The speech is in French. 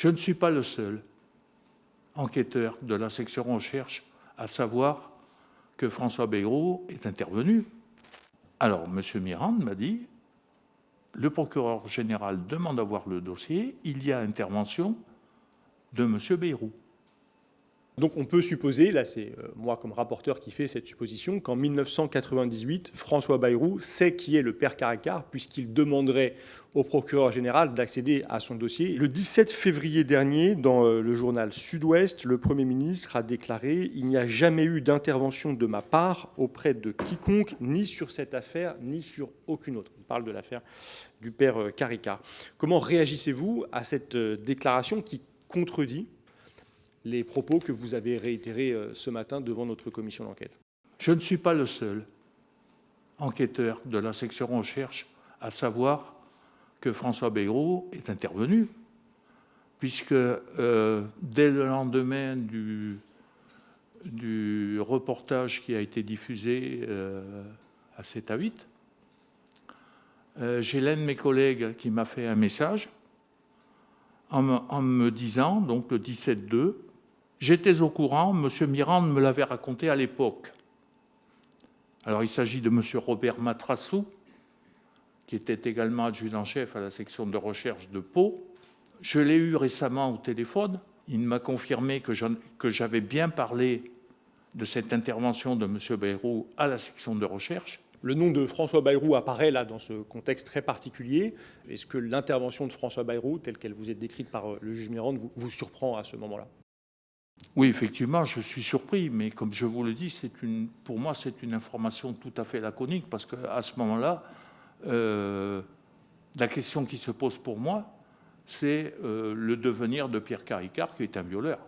Je ne suis pas le seul enquêteur de la section recherche à savoir que François Bayrou est intervenu. Alors, M. Mirande m'a dit, le procureur général demande à voir le dossier, il y a intervention de M. Bayrou. Donc on peut supposer, là c'est moi comme rapporteur qui fait cette supposition, qu'en 1998, François Bayrou sait qui est le père Caricart, puisqu'il demanderait au procureur général d'accéder à son dossier. Le 17 février dernier, dans le journal Sud-Ouest, le Premier ministre a déclaré « Il n'y a jamais eu d'intervention de ma part auprès de quiconque, ni sur cette affaire, ni sur aucune autre ». Il parle de l'affaire du père Caricart. Comment réagissez-vous à cette déclaration qui contredit les propos que vous avez réitérés ce matin devant notre commission d'enquête? Je ne suis pas le seul enquêteur de la section recherche à savoir que François Bayrou est intervenu, puisque dès le lendemain du reportage qui a été diffusé à 7 à 8, j'ai l'un de mes collègues qui m'a fait un message en me disant, donc le 17-2, j'étais au courant, M. Mirande me l'avait raconté à l'époque. Alors il s'agit de M. Robert Matrassou, qui était également adjudant-chef à la section de recherche de Pau. Je l'ai eu récemment au téléphone. Il m'a confirmé que j'avais bien parlé de cette intervention de M. Bayrou à la section de recherche. Le nom de François Bayrou apparaît là dans ce contexte très particulier. Est-ce que l'intervention de François Bayrou, telle qu'elle vous est décrite par le juge Mirande, vous surprend à ce moment-là? Oui, effectivement, je suis surpris, mais comme je vous le dis, pour moi, c'est une information tout à fait laconique, parce qu'à ce moment-là, la question qui se pose pour moi, c'est le devenir de Pierre Caricart, qui est un violeur.